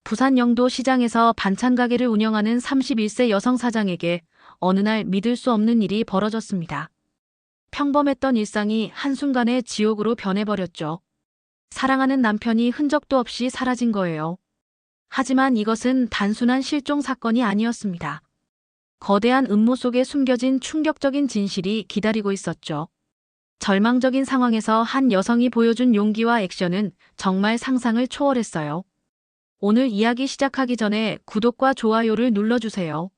부산 영도 시장에서 반찬 가게를 운영하는 31세 여성 사장에게 어느 날 믿을 수 없는 일이 벌어졌습니다. 평범했던 일상이 한순간에 지옥으로 변해버렸죠. 사랑하는 남편이 흔적도 없이 사라진 거예요. 하지만 이것은 단순한 실종 사건이 아니었습니다. 거대한 음모 속에 숨겨진 충격적인 진실이 기다리고 있었죠. 절망적인 상황에서 한 여성이 보여준 용기와 액션은 정말 상상을 초월했어요. 오늘 이야기 시작하기 전에 구독과 좋아요를 눌러주세요.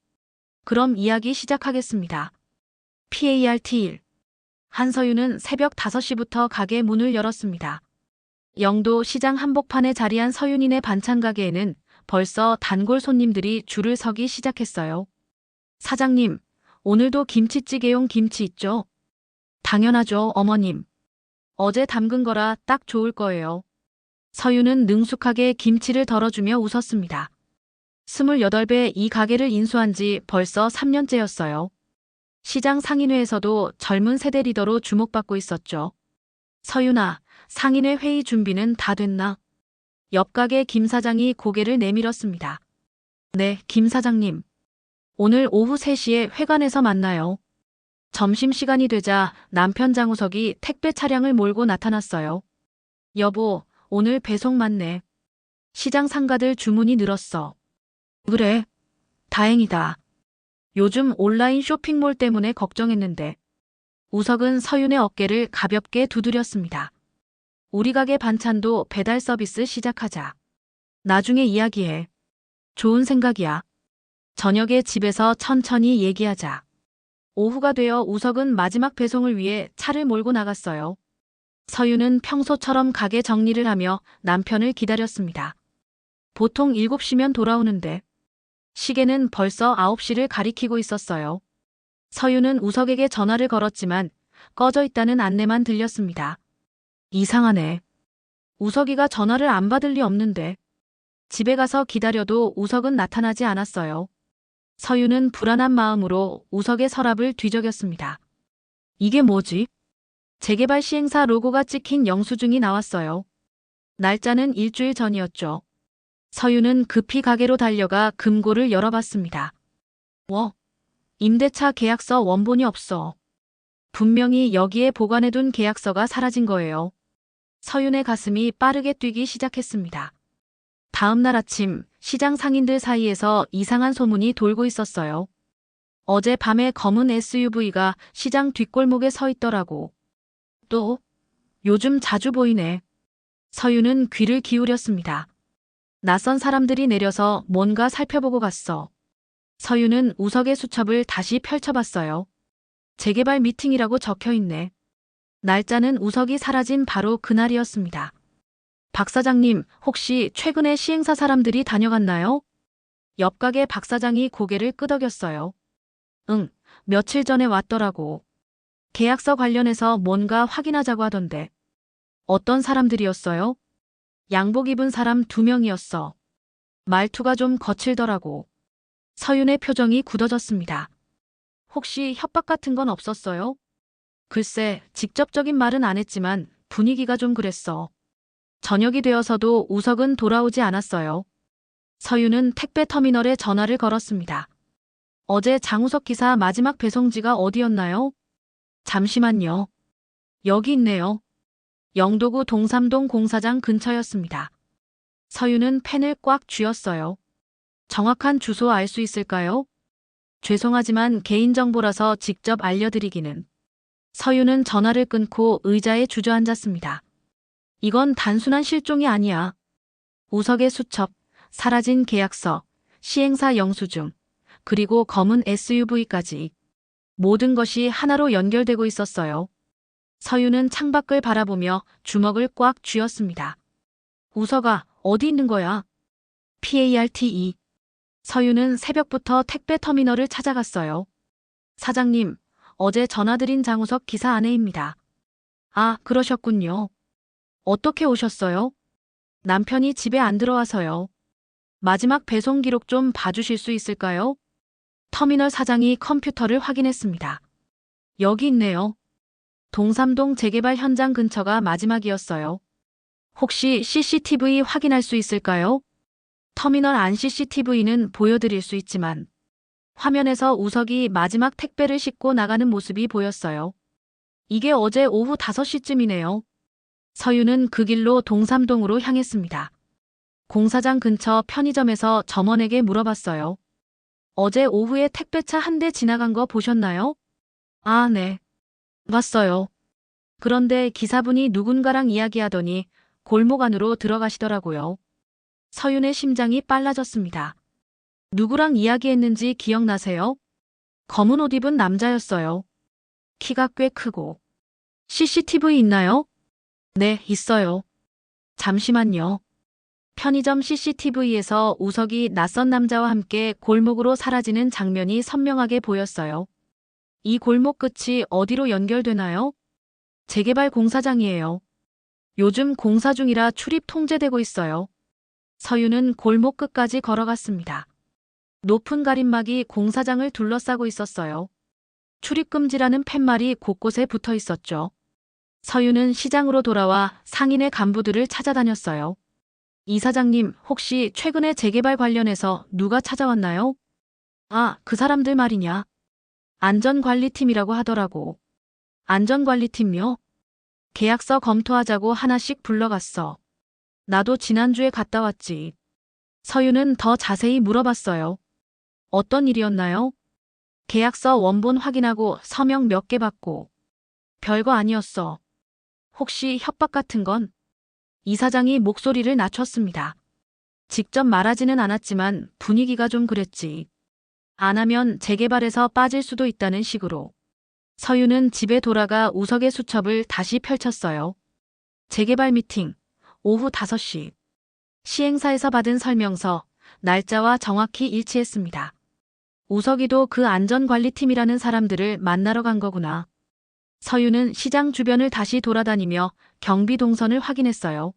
그럼 이야기 시작하겠습니다. PART1. 한서윤은 새벽 5시부터 가게 문을 열었습니다. 영도 시장 한복판에 자리한 서윤이네 반찬 가게에는 벌써 단골 손님들이 줄을 서기 시작했어요. 사장님, 오늘도 김치찌개용 김치 있죠? 당연하죠, 어머님. 어제 담근 거라 딱 좋을 거예요. 서윤은 능숙하게 김치를 덜어주며 웃었습니다. 28배 이 가게를 인수한 지 벌써 3년째였어요. 시장 상인회에서도 젊은 세대 리더로 주목받고 있었죠. 서윤아, 상인회 회의 준비는 다 됐나? 옆 가게 김 사장이 고개를 내밀었습니다. 네, 김 사장님. 오늘 오후 3시에 회관에서 만나요. 점심시간이 되자 남편 장우석이 택배 차량을 몰고 나타났어요. 여보, 오늘 배송 맞네. 시장 상가들 주문이 늘었어. 그래? 다행이다. 요즘 온라인 쇼핑몰 때문에 걱정했는데. 우석은 서윤의 어깨를 가볍게 두드렸습니다. 우리 가게 반찬도 배달 서비스 시작하자. 나중에 이야기해. 좋은 생각이야. 저녁에 집에서 천천히 얘기하자. 오후가 되어 우석은 마지막 배송을 위해 차를 몰고 나갔어요. 서윤은 평소처럼 가게 정리를 하며 남편을 기다렸습니다. 보통 7시면 돌아오는데 시계는 벌써 9시를 가리키고 있었어요. 서윤은 우석에게 전화를 걸었지만 꺼져 있다는 안내만 들렸습니다. 이상하네. 우석이가 전화를 안 받을 리 없는데. 집에 가서 기다려도 우석은 나타나지 않았어요. 서윤은 불안한 마음으로 우석의 서랍을 뒤적였습니다. 이게 뭐지? 재개발 시행사 로고가 찍힌 영수증이 나왔어요. 날짜는 일주일 전이었죠. 서윤은 급히 가게로 달려가 금고를 열어봤습니다. 임대차 계약서 원본이 없어. 분명히 여기에 보관해둔 계약서가 사라진 거예요. 서윤의 가슴이 빠르게 뛰기 시작했습니다. 다음 날 아침 시장 상인들 사이에서 이상한 소문이 돌고 있었어요. 어제 밤에 검은 SUV가 시장 뒷골목에 서 있더라고. 또 요즘 자주 보이네. 서윤은 귀를 기울였습니다. 낯선 사람들이 내려서 뭔가 살펴보고 갔어. 서윤은 우석의 수첩을 다시 펼쳐봤어요. 재개발 미팅이라고 적혀있네. 날짜는 우석이 사라진 바로 그날이었습니다. 박 사장님, 혹시 최근에 시행사 사람들이 다녀갔나요? 옆 가게 박 사장이 고개를 끄덕였어요. 응, 며칠 전에 왔더라고. 계약서 관련해서 뭔가 확인하자고 하던데. 어떤 사람들이었어요? 양복 입은 사람 2명이었어. 말투가 좀 거칠더라고. 서윤의 표정이 굳어졌습니다. 혹시 협박 같은 건 없었어요? 글쎄, 직접적인 말은 안 했지만 분위기가 좀 그랬어. 저녁이 되어서도 우석은 돌아오지 않았어요. 서윤은 택배 터미널에 전화를 걸었습니다. 어제 장우석 기사 마지막 배송지가 어디였나요? 잠시만요. 여기 있네요. 영도구 동삼동 공사장 근처였습니다. 서윤은 펜을 꽉 쥐었어요. 정확한 주소 알 수 있을까요? 죄송하지만 개인정보라서 직접 알려드리기는. 서윤은 전화를 끊고 의자에 주저앉았습니다. 이건 단순한 실종이 아니야. 우석의 수첩, 사라진 계약서, 시행사 영수증, 그리고 검은 SUV까지. 모든 것이 하나로 연결되고 있었어요. 서윤은 창밖을 바라보며 주먹을 꽉 쥐었습니다. 우석아, 어디 있는 거야? PART2. 서윤은 새벽부터 택배 터미널을 찾아갔어요. 사장님, 어제 전화드린 장우석 기사 아내입니다. 아, 그러셨군요. 어떻게 오셨어요? 남편이 집에 안 들어와서요. 마지막 배송 기록 좀 봐주실 수 있을까요? 터미널 사장이 컴퓨터를 확인했습니다. 여기 있네요. 동삼동 재개발 현장 근처가 마지막이었어요. 혹시 CCTV 확인할 수 있을까요? 터미널 안 CCTV는 보여드릴 수 있지만 화면에서 우석이 마지막 택배를 싣고 나가는 모습이 보였어요. 이게 어제 오후 5시쯤이네요. 서유는 그 길로 동삼동으로 향했습니다. 공사장 근처 편의점에서 점원에게 물어봤어요. 어제 오후에 택배차 한 대 지나간 거 보셨나요? 아, 네. 봤어요. 그런데 기사분이 누군가랑 이야기하더니 골목 안으로 들어가시더라고요. 서윤의 심장이 빨라졌습니다. 누구랑 이야기했는지 기억나세요? 검은 옷 입은 남자였어요. 키가 꽤 크고. CCTV 있나요? 네, 있어요. 잠시만요. 편의점 CCTV에서 우석이 낯선 남자와 함께 골목으로 사라지는 장면이 선명하게 보였어요. 이 골목 끝이 어디로 연결되나요? 재개발 공사장이에요. 요즘 공사 중이라 출입 통제되고 있어요. 서유는 골목 끝까지 걸어갔습니다. 높은 가림막이 공사장을 둘러싸고 있었어요. 출입금지라는 팻말이 곳곳에 붙어 있었죠. 서유는 시장으로 돌아와 상인의 간부들을 찾아다녔어요. 이사장님, 혹시 최근에 재개발 관련해서 누가 찾아왔나요? 아, 그 사람들 말이냐. 안전관리팀이라고 하더라고. 안전관리팀요? 계약서 검토하자고 하나씩 불러갔어. 나도 지난주에 갔다 왔지. 서유는 더 자세히 물어봤어요. 어떤 일이었나요? 계약서 원본 확인하고 서명 몇 개 받고. 별거 아니었어. 혹시 협박 같은 건? 이사장이 목소리를 낮췄습니다. 직접 말하지는 않았지만 분위기가 좀 그랬지. 안 하면 재개발에서 빠질 수도 있다는 식으로. 서유는 집에 돌아가 우석의 수첩을 다시 펼쳤어요. 재개발 미팅, 오후 5시. 시행사에서 받은 설명서, 날짜와 정확히 일치했습니다. 우석이도 그 안전관리팀이라는 사람들을 만나러 간 거구나. 서유는 시장 주변을 다시 돌아다니며 경비 동선을 확인했어요.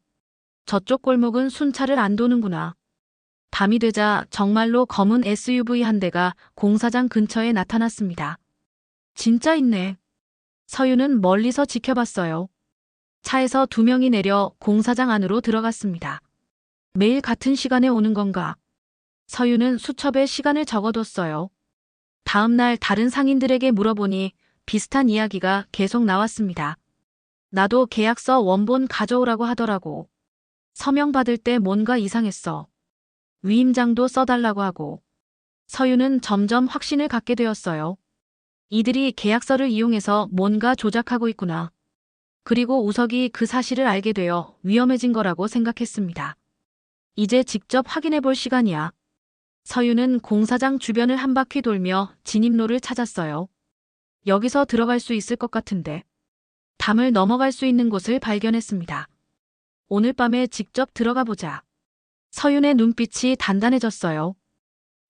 저쪽 골목은 순찰을 안 도는구나. 밤이 되자 정말로 검은 SUV 한 대가 공사장 근처에 나타났습니다. 진짜 있네. 서유는 멀리서 지켜봤어요. 차에서 2명이 내려 공사장 안으로 들어갔습니다. 매일 같은 시간에 오는 건가? 서유는 수첩에 시간을 적어뒀어요. 다음 날 다른 상인들에게 물어보니 비슷한 이야기가 계속 나왔습니다. 나도 계약서 원본 가져오라고 하더라고. 서명 받을 때 뭔가 이상했어. 위임장도 써달라고 하고. 서유는 점점 확신을 갖게 되었어요. 이들이 계약서를 이용해서 뭔가 조작하고 있구나. 그리고 우석이 그 사실을 알게 되어 위험해진 거라고 생각했습니다. 이제 직접 확인해 볼 시간이야. 서유는 공사장 주변을 한 바퀴 돌며 진입로를 찾았어요. 여기서 들어갈 수 있을 것 같은데. 담을 넘어갈 수 있는 곳을 발견했습니다. 오늘 밤에 직접 들어가 보자. 서윤의 눈빛이 단단해졌어요.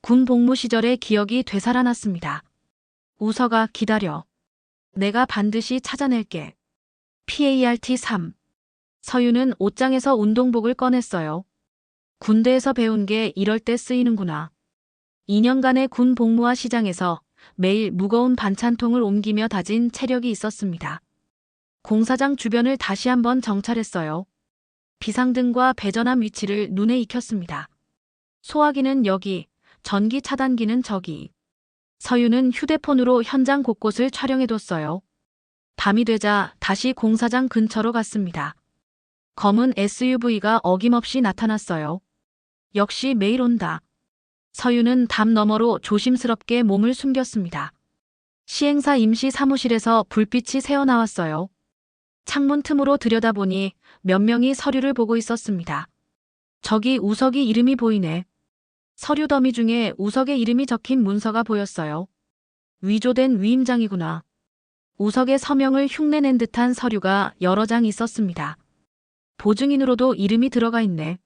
군 복무 시절의 기억이 되살아났습니다. 우석아, 기다려. 내가 반드시 찾아낼게. PART-3. 서윤은 옷장에서 운동복을 꺼냈어요. 군대에서 배운 게 이럴 때 쓰이는구나. 2년간의 군 복무와 시장에서 매일 무거운 반찬통을 옮기며 다진 체력이 있었습니다. 공사장 주변을 다시 한번 정찰했어요. 비상등과 배전함 위치를 눈에 익혔습니다. 소화기는 여기, 전기 차단기는 저기. 서유는 휴대폰으로 현장 곳곳을 촬영해뒀어요. 밤이 되자 다시 공사장 근처로 갔습니다. 검은 SUV가 어김없이 나타났어요. 역시 매일 온다. 서유는 담 너머로 조심스럽게 몸을 숨겼습니다. 시행사 임시 사무실에서 불빛이 새어나왔어요. 창문 틈으로 들여다보니 몇 명이 서류를 보고 있었습니다. 저기 우석이 이름이 보이네. 서류 더미 중에 우석의 이름이 적힌 문서가 보였어요. 위조된 위임장이구나. 우석의 서명을 흉내낸 듯한 서류가 여러 장 있었습니다. 보증인으로도 이름이 들어가 있네.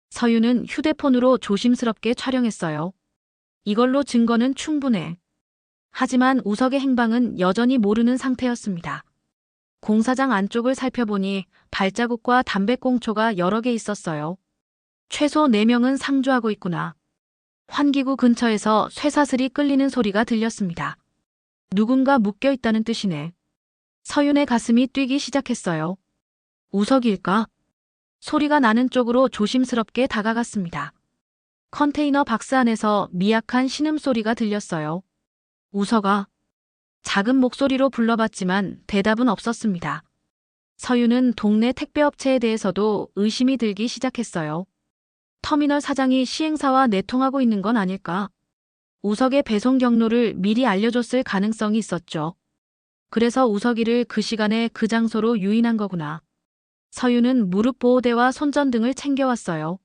서유는 휴대폰으로 조심스럽게 촬영했어요. 이걸로 증거는 충분해. 하지만 우석의 행방은 여전히 모르는 상태였습니다. 공사장 안쪽을 살펴보니 발자국과 담배꽁초가 여러 개 있었어요. 최소 4명은 상주하고 있구나. 환기구 근처에서 쇠사슬이 끌리는 소리가 들렸습니다. 누군가 묶여 있다는 뜻이네. 서윤의 가슴이 뛰기 시작했어요. 우석일까? 소리가 나는 쪽으로 조심스럽게 다가갔습니다. 컨테이너 박스 안에서 미약한 신음소리가 들렸어요. 우석아. 작은 목소리로 불러봤지만 대답은 없었습니다. 서유는 동네 택배업체에 대해서도 의심이 들기 시작했어요. 터미널 사장이 시행사와 내통하고 있는 건 아닐까? 우석의 배송 경로를 미리 알려줬을 가능성이 있었죠. 그래서 우석이를 그 시간에 그 장소로 유인한 거구나. 서유는 무릎 보호대와 손전등을 챙겨왔어요.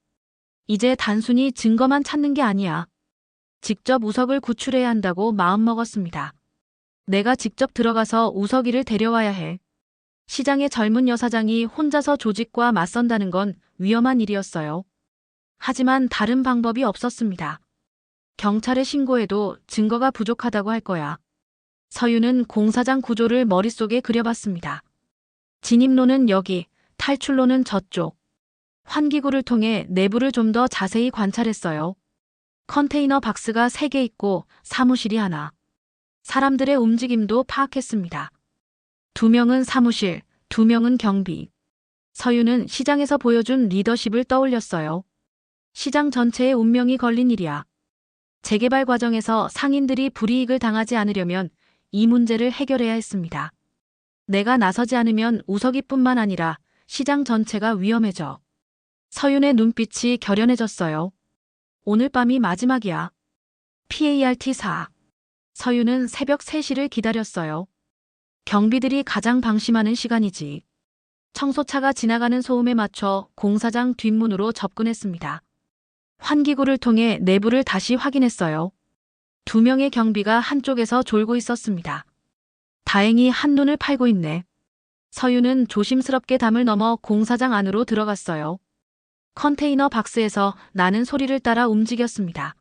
이제 단순히 증거만 찾는 게 아니야. 직접 우석을 구출해야 한다고 마음먹었습니다. 내가 직접 들어가서 우석이를 데려와야 해. 시장의 젊은 여사장이 혼자서 조직과 맞선다는 건 위험한 일이었어요. 하지만 다른 방법이 없었습니다. 경찰에 신고해도 증거가 부족하다고 할 거야. 서유는 공사장 구조를 머릿속에 그려봤습니다. 진입로는 여기, 탈출로는 저쪽. 환기구를 통해 내부를 좀 더 자세히 관찰했어요. 컨테이너 박스가 3개 있고 사무실이 하나. 사람들의 움직임도 파악했습니다. 2명은 사무실, 2명은 경비. 서유는 시장에서 보여준 리더십을 떠올렸어요. 시장 전체의 운명이 걸린 일이야. 재개발 과정에서 상인들이 불이익을 당하지 않으려면 이 문제를 해결해야 했습니다. 내가 나서지 않으면 우석이뿐만 아니라 시장 전체가 위험해져. 서윤의 눈빛이 결연해졌어요. 오늘 밤이 마지막이야. PART4. 서윤은 새벽 3시를 기다렸어요. 경비들이 가장 방심하는 시간이지. 청소차가 지나가는 소음에 맞춰 공사장 뒷문으로 접근했습니다. 환기구를 통해 내부를 다시 확인했어요. 2명의 경비가 한쪽에서 졸고 있었습니다. 다행히 한눈을 팔고 있네. 서유는 조심스럽게 담을 넘어 공사장 안으로 들어갔어요. 컨테이너 박스에서 나는 소리를 따라 움직였습니다.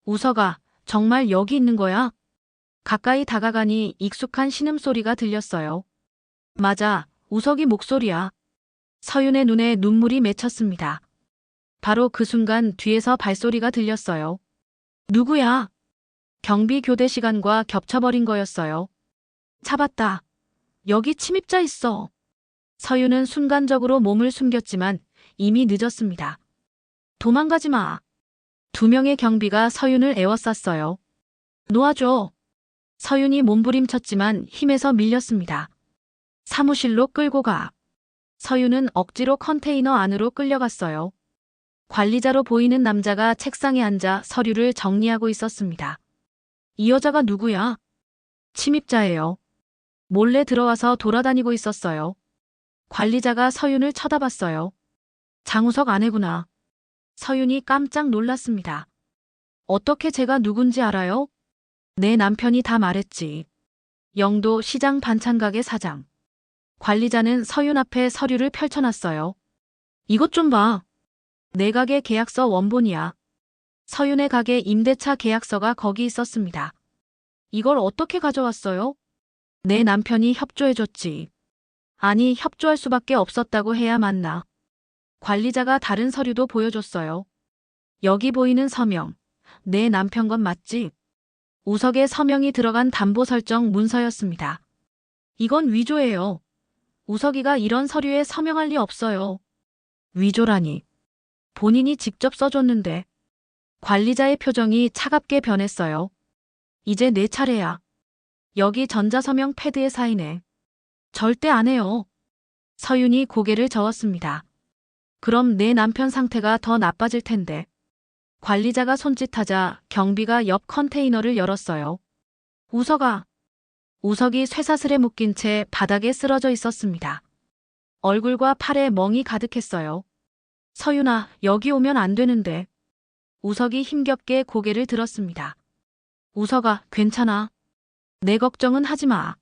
우석아, 정말 여기 있는 거야? 가까이 다가가니 익숙한 신음소리가 들렸어요. 맞아, 우석이 목소리야. 서윤의 눈에 눈물이 맺혔습니다. 바로 그 순간 뒤에서 발소리가 들렸어요. 누구야? 경비 교대 시간과 겹쳐버린 거였어요. 잡았다. 여기 침입자 있어. 서윤은 순간적으로 몸을 숨겼지만 이미 늦었습니다. 도망가지 마. 2명의 경비가 서윤을 에워쌌어요. 놓아줘. 서윤이 몸부림쳤지만 힘에서 밀렸습니다. 사무실로 끌고 가. 서윤은 억지로 컨테이너 안으로 끌려갔어요. 관리자로 보이는 남자가 책상에 앉아 서류를 정리하고 있었습니다. 이 여자가 누구야? 침입자예요. 몰래 들어와서 돌아다니고 있었어요. 관리자가 서윤을 쳐다봤어요. 장우석 아내구나. 서윤이 깜짝 놀랐습니다. 어떻게 제가 누군지 알아요? 내 남편이 다 말했지. 영도 시장 반찬가게 사장. 관리자는 서윤 앞에 서류를 펼쳐놨어요. 이것 좀 봐. 내 가게 계약서 원본이야. 서윤의 가게 임대차 계약서가 거기 있었습니다. 이걸 어떻게 가져왔어요? 내 남편이 협조해줬지. 아니, 협조할 수밖에 없었다고 해야 맞나. 관리자가 다른 서류도 보여줬어요. 여기 보이는 서명. 내 남편 건 맞지? 우석의 서명이 들어간 담보 설정 문서였습니다. 이건 위조예요. 우석이가 이런 서류에 서명할 리 없어요. 위조라니. 본인이 직접 써줬는데. 관리자의 표정이 차갑게 변했어요. 이제 내 차례야. 여기 전자서명 패드에 사인해. 절대 안 해요. 서윤이 고개를 저었습니다. 그럼 내 남편 상태가 더 나빠질 텐데. 관리자가 손짓하자 경비가 옆 컨테이너를 열었어요. 우석아. 우석이 쇠사슬에 묶인 채 바닥에 쓰러져 있었습니다. 얼굴과 팔에 멍이 가득했어요. 서윤아, 여기 오면 안 되는데. 우석이 힘겹게 고개를 들었습니다. 우석아, 괜찮아. 내 걱정은 하지 마.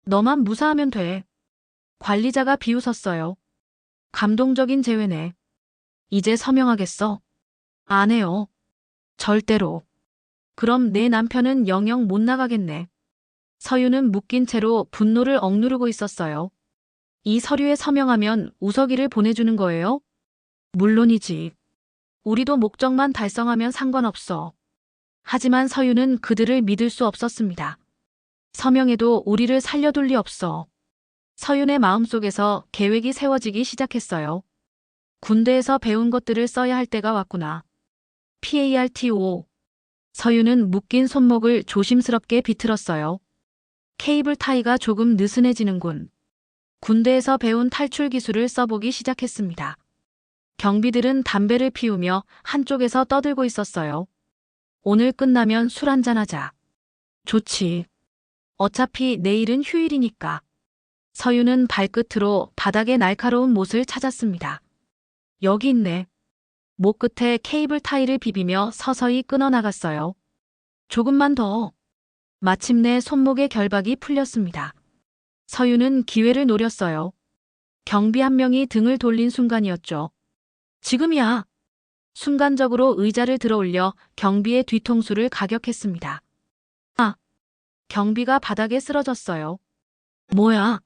너만 무사하면 돼. 관리자가 비웃었어요. 감동적인 재회네. 이제 서명하겠어? 안 해요. 절대로. 그럼 내 남편은 영영 못 나가겠네. 서윤은 묶인 채로 분노를 억누르고 있었어요. 이 서류에 서명하면 우석이를 보내주는 거예요? 물론이지. 우리도 목적만 달성하면 상관없어. 하지만 서윤은 그들을 믿을 수 없었습니다. 서명해도 우리를 살려둘 리 없어. 서윤의 마음속에서 계획이 세워지기 시작했어요. 군대에서 배운 것들을 써야 할 때가 왔구나. PARTO. 서유는 묶인 손목을 조심스럽게 비틀었어요. 케이블 타이가 조금 느슨해지는군. 군대에서 배운 탈출 기술을 써보기 시작했습니다. 경비들은 담배를 피우며 한쪽에서 떠들고 있었어요. 오늘 끝나면 술 한잔하자. 좋지. 어차피 내일은 휴일이니까. 서유는 발끝으로 바닥에 날카로운 못을 찾았습니다. 여기 있네. 목 끝에 케이블 타이를 비비며 서서히 끊어나갔어요. 조금만 더. 마침내 손목의 결박이 풀렸습니다. 서유는 기회를 노렸어요. 경비 한 명이 등을 돌린 순간이었죠. 지금이야. 순간적으로 의자를 들어올려 경비의 뒤통수를 가격했습니다. 아! 경비가 바닥에 쓰러졌어요. 뭐야?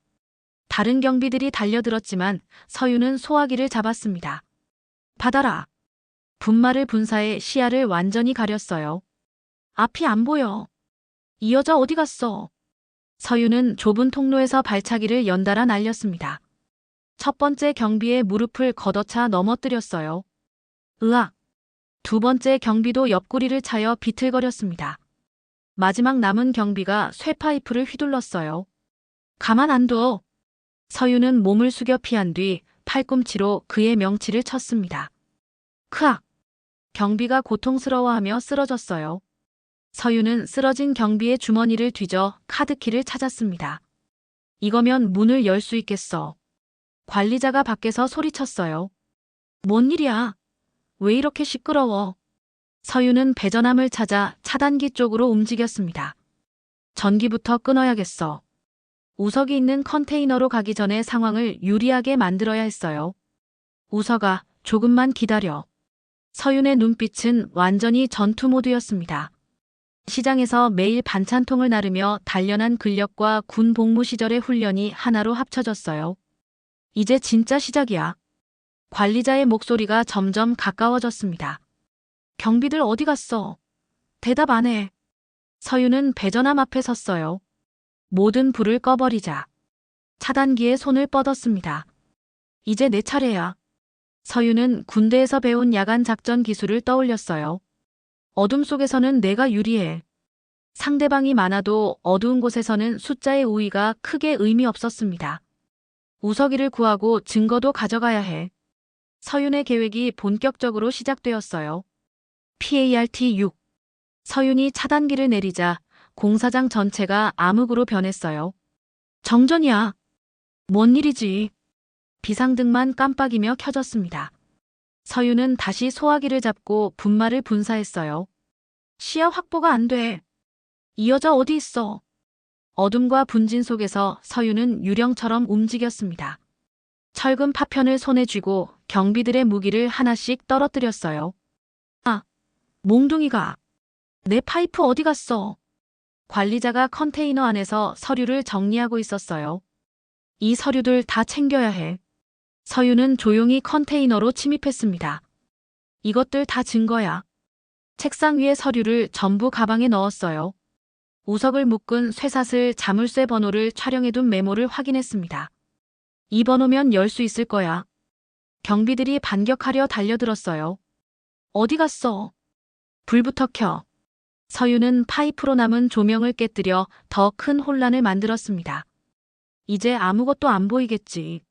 다른 경비들이 달려들었지만 서유는 소화기를 잡았습니다. 받아라. 분말을 분사해 시야를 완전히 가렸어요. 앞이 안 보여. 이 여자 어디 갔어? 서유는 좁은 통로에서 발차기를 연달아 날렸습니다. 첫 번째 경비의 무릎을 걷어차 넘어뜨렸어요. 으악! 두 번째 경비도 옆구리를 차여 비틀거렸습니다. 마지막 남은 경비가 쇠파이프를 휘둘렀어요. 가만 안 둬. 서유는 몸을 숙여 피한 뒤 팔꿈치로 그의 명치를 쳤습니다. 크악! 경비가 고통스러워하며 쓰러졌어요. 서유는 쓰러진 경비의 주머니를 뒤져 카드키를 찾았습니다. 이거면 문을 열 수 있겠어. 관리자가 밖에서 소리쳤어요. 뭔 일이야? 왜 이렇게 시끄러워? 서유는 배전함을 찾아 차단기 쪽으로 움직였습니다. 전기부터 끊어야겠어. 우석이 있는 컨테이너로 가기 전에 상황을 유리하게 만들어야 했어요. 우석아, 조금만 기다려. 서윤의 눈빛은 완전히 전투 모드였습니다. 시장에서 매일 반찬통을 나르며 단련한 근력과 군 복무 시절의 훈련이 하나로 합쳐졌어요. 이제 진짜 시작이야. 관리자의 목소리가 점점 가까워졌습니다. 경비들 어디 갔어? 대답 안 해. 서윤은 배전함 앞에 섰어요. 모든 불을 꺼버리자. 차단기에 손을 뻗었습니다. 이제 내 차례야. 서윤은 군대에서 배운 야간 작전 기술을 떠올렸어요. 어둠 속에서는 내가 유리해. 상대방이 많아도 어두운 곳에서는 숫자의 우위가 크게 의미 없었습니다. 우석이를 구하고 증거도 가져가야 해. 서윤의 계획이 본격적으로 시작되었어요. PART-6. 서윤이 차단기를 내리자 공사장 전체가 암흑으로 변했어요. 정전이야. 뭔 일이지? 비상등만 깜빡이며 켜졌습니다. 서윤은 다시 소화기를 잡고 분말을 분사했어요. 시야 확보가 안 돼. 이 여자 어디 있어? 어둠과 분진 속에서 서윤은 유령처럼 움직였습니다. 철근 파편을 손에 쥐고 경비들의 무기를 하나씩 떨어뜨렸어요. 아, 몽둥이가. 내 파이프 어디 갔어? 관리자가 컨테이너 안에서 서류를 정리하고 있었어요. 이 서류들 다 챙겨야 해. 서윤은 조용히 컨테이너로 침입했습니다. 이것들 다 증거야. 책상 위에 서류를 전부 가방에 넣었어요. 우석을 묶은 쇠사슬 자물쇠 번호를 촬영해둔 메모를 확인했습니다. 이 번호면 열 수 있을 거야. 경비들이 반격하려 달려들었어요. 어디 갔어? 불부터 켜. 서윤은 파이프로 남은 조명을 깨뜨려 더 큰 혼란을 만들었습니다. 이제 아무것도 안 보이겠지.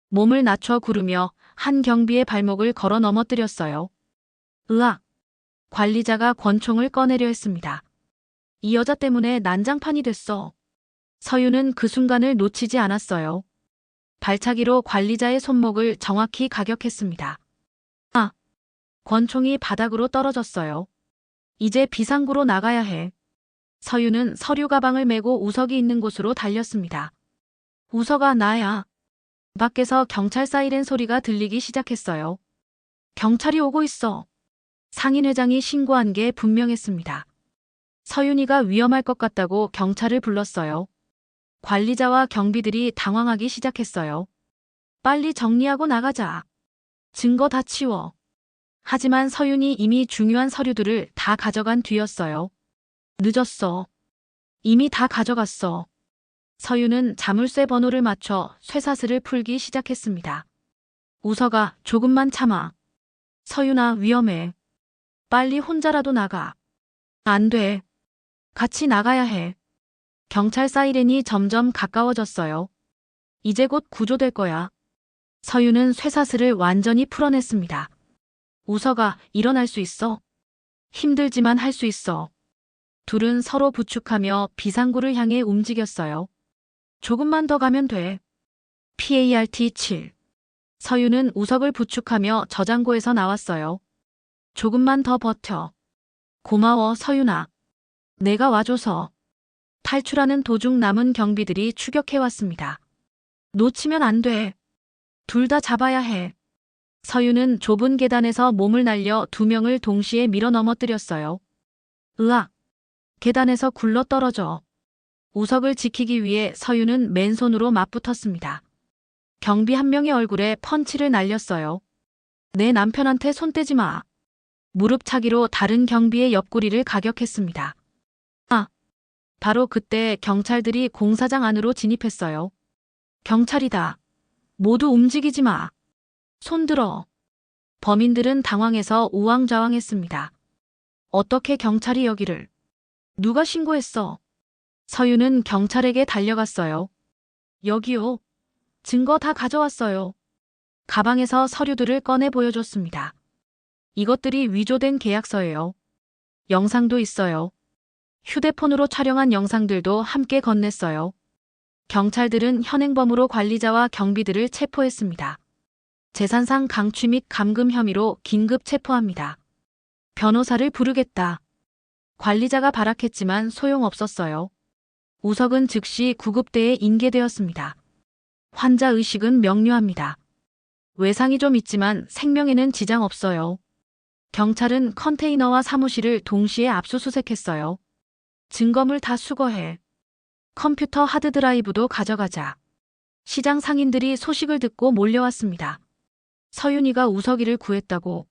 몸을 낮춰 구르며 한 경비의 발목을 걸어 넘어뜨렸어요. 으악! 관리자가 권총을 꺼내려 했습니다. 이 여자 때문에 난장판이 됐어. 서윤은 그 순간을 놓치지 않았어요. 발차기로 관리자의 손목을 정확히 가격했습니다. 아! 권총이 바닥으로 떨어졌어요. 이제 비상구로 나가야 해. 서윤은 서류 가방을 메고 우석이 있는 곳으로 달렸습니다. 우석아, 나야. 밖에서 경찰 사이렌 소리가 들리기 시작했어요. 경찰이 오고 있어. 상인 회장이 신고한 게 분명했습니다. 서윤이가 위험할 것 같다고 경찰을 불렀어요. 관리자와 경비들이 당황하기 시작했어요. 빨리 정리하고 나가자. 증거 다 치워. 하지만 서윤이 이미 중요한 서류들을 다 가져간 뒤였어요. 늦었어. 이미 다 가져갔어. 서윤은 자물쇠 번호를 맞춰 쇠사슬을 풀기 시작했습니다. 우석아, 조금만 참아. 서윤아, 위험해. 빨리 혼자라도 나가. 안 돼. 같이 나가야 해. 경찰 사이렌이 점점 가까워졌어요. 이제 곧 구조될 거야. 서윤은 쇠사슬을 완전히 풀어냈습니다. 우석아, 일어날 수 있어. 힘들지만 할 수 있어. 둘은 서로 부축하며 비상구를 향해 움직였어요. 조금만 더 가면 돼. PART 7. 서윤은 우석을 부축하며 저장고에서 나왔어요. 조금만 더 버텨. 고마워, 서윤아. 내가 와줘서. 탈출하는 도중 남은 경비들이 추격해왔습니다. 놓치면 안 돼. 둘 다 잡아야 해. 서윤은 좁은 계단에서 몸을 날려 두 명을 동시에 밀어 넘어뜨렸어요. 으악! 계단에서 굴러 떨어져. 우석을 지키기 위해 서윤은 맨손으로 맞붙었습니다. 경비 한 명의 얼굴에 펀치를 날렸어요. 내 남편한테 손 떼지 마. 무릎차기로 다른 경비의 옆구리를 가격했습니다. 바로 그때 경찰들이 공사장 안으로 진입했어요. 경찰이다. 모두 움직이지 마. 손 들어. 범인들은 당황해서 우왕좌왕했습니다. 어떻게 경찰이 여기를? 누가 신고했어? 서윤은 경찰에게 달려갔어요. 여기요. 증거 다 가져왔어요. 가방에서 서류들을 꺼내 보여줬습니다. 이것들이 위조된 계약서예요. 영상도 있어요. 휴대폰으로 촬영한 영상들도 함께 건넸어요. 경찰들은 현행범으로 관리자와 경비들을 체포했습니다. 재산상 강취 및 감금 혐의로 긴급 체포합니다. 변호사를 부르겠다. 관리자가 발악했지만 소용없었어요. 우석은 즉시 구급대에 인계되었습니다. 환자 의식은 명료합니다. 외상이 좀 있지만 생명에는 지장 없어요. 경찰은 컨테이너와 사무실을 동시에 압수수색했어요. 증거물 다 수거해. 컴퓨터 하드드라이브도 가져가자. 시장 상인들이 소식을 듣고 몰려왔습니다. 서윤이가 우석이를 구했다고.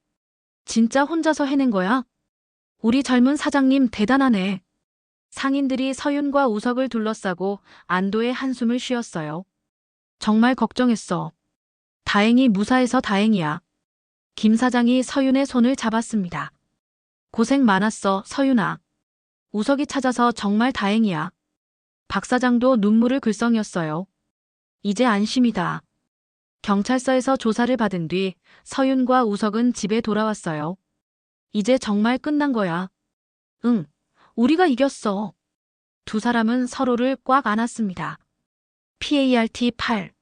진짜 혼자서 해낸 거야? 우리 젊은 사장님 대단하네. 상인들이 서윤과 우석을 둘러싸고 안도의 한숨을 쉬었어요. 정말 걱정했어. 다행히 무사해서 다행이야. 김 사장이 서윤의 손을 잡았습니다. 고생 많았어, 서윤아. 우석이 찾아서 정말 다행이야. 박 사장도 눈물을 글썽였어요. 이제 안심이다. 경찰서에서 조사를 받은 뒤 서윤과 우석은 집에 돌아왔어요. 이제 정말 끝난 거야. 응, 우리가 이겼어. 두 사람은 서로를 꽉 안았습니다. PART 8.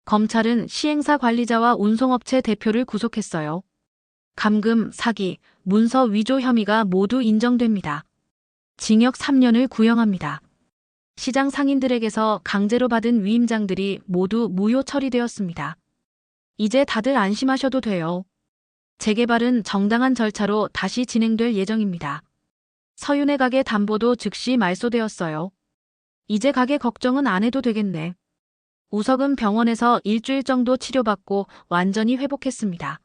검찰은 시행사 관리자와 운송업체 대표를 구속했어요. 감금, 사기, 문서 위조 혐의가 모두 인정됩니다. 징역 3년을 구형합니다. 시장 상인들에게서 강제로 받은 위임장들이 모두 무효 처리되었습니다. 이제 다들 안심하셔도 돼요. 재개발은 정당한 절차로 다시 진행될 예정입니다. 서윤의 가게 담보도 즉시 말소되었어요. 이제 가게 걱정은 안 해도 되겠네. 우석은 병원에서 일주일 정도 치료받고 완전히 회복했습니다.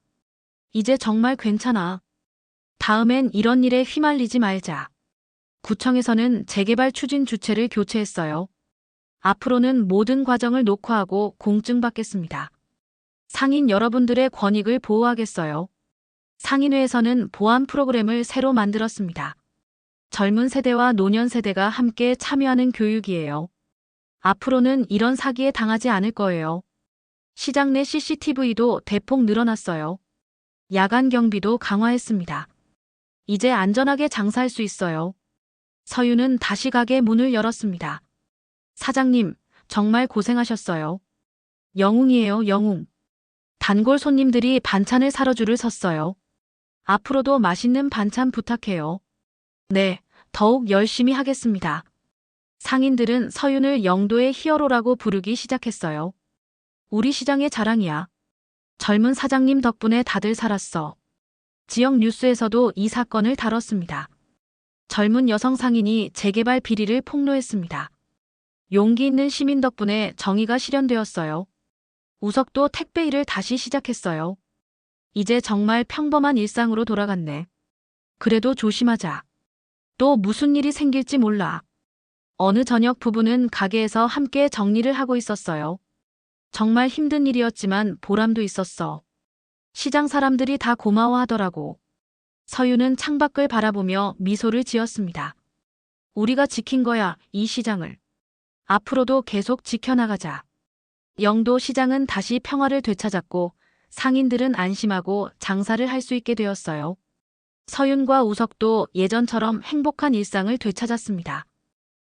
이제 정말 괜찮아. 다음엔 이런 일에 휘말리지 말자. 구청에서는 재개발 추진 주체를 교체했어요. 앞으로는 모든 과정을 녹화하고 공증받겠습니다. 상인 여러분들의 권익을 보호하겠어요. 상인회에서는 보안 프로그램을 새로 만들었습니다. 젊은 세대와 노년 세대가 함께 참여하는 교육이에요. 앞으로는 이런 사기에 당하지 않을 거예요. 시장 내 CCTV도 대폭 늘어났어요. 야간 경비도 강화했습니다. 이제 안전하게 장사할 수 있어요. 서윤은 다시 가게 문을 열었습니다. 사장님, 정말 고생하셨어요. 영웅이에요, 영웅. 단골 손님들이 반찬을 사러 줄을 섰어요. 앞으로도 맛있는 반찬 부탁해요. 네, 더욱 열심히 하겠습니다. 상인들은 서윤을 영도의 히어로라고 부르기 시작했어요. 우리 시장의 자랑이야. 젊은 사장님 덕분에 다들 살았어. 지역 뉴스에서도 이 사건을 다뤘습니다. 젊은 여성 상인이 재개발 비리를 폭로했습니다. 용기 있는 시민 덕분에 정의가 실현되었어요. 우석도 택배 일을 다시 시작했어요. 이제 정말 평범한 일상으로 돌아갔네. 그래도 조심하자. 또 무슨 일이 생길지 몰라. 어느 저녁 부부는 가게에서 함께 정리를 하고 있었어요. 정말 힘든 일이었지만 보람도 있었어. 시장 사람들이 다 고마워하더라고. 서윤은 창밖을 바라보며 미소를 지었습니다. 우리가 지킨 거야, 이 시장을. 앞으로도 계속 지켜나가자. 영도 시장은 다시 평화를 되찾았고 상인들은 안심하고 장사를 할 수 있게 되었어요. 서윤과 우석도 예전처럼 행복한 일상을 되찾았습니다.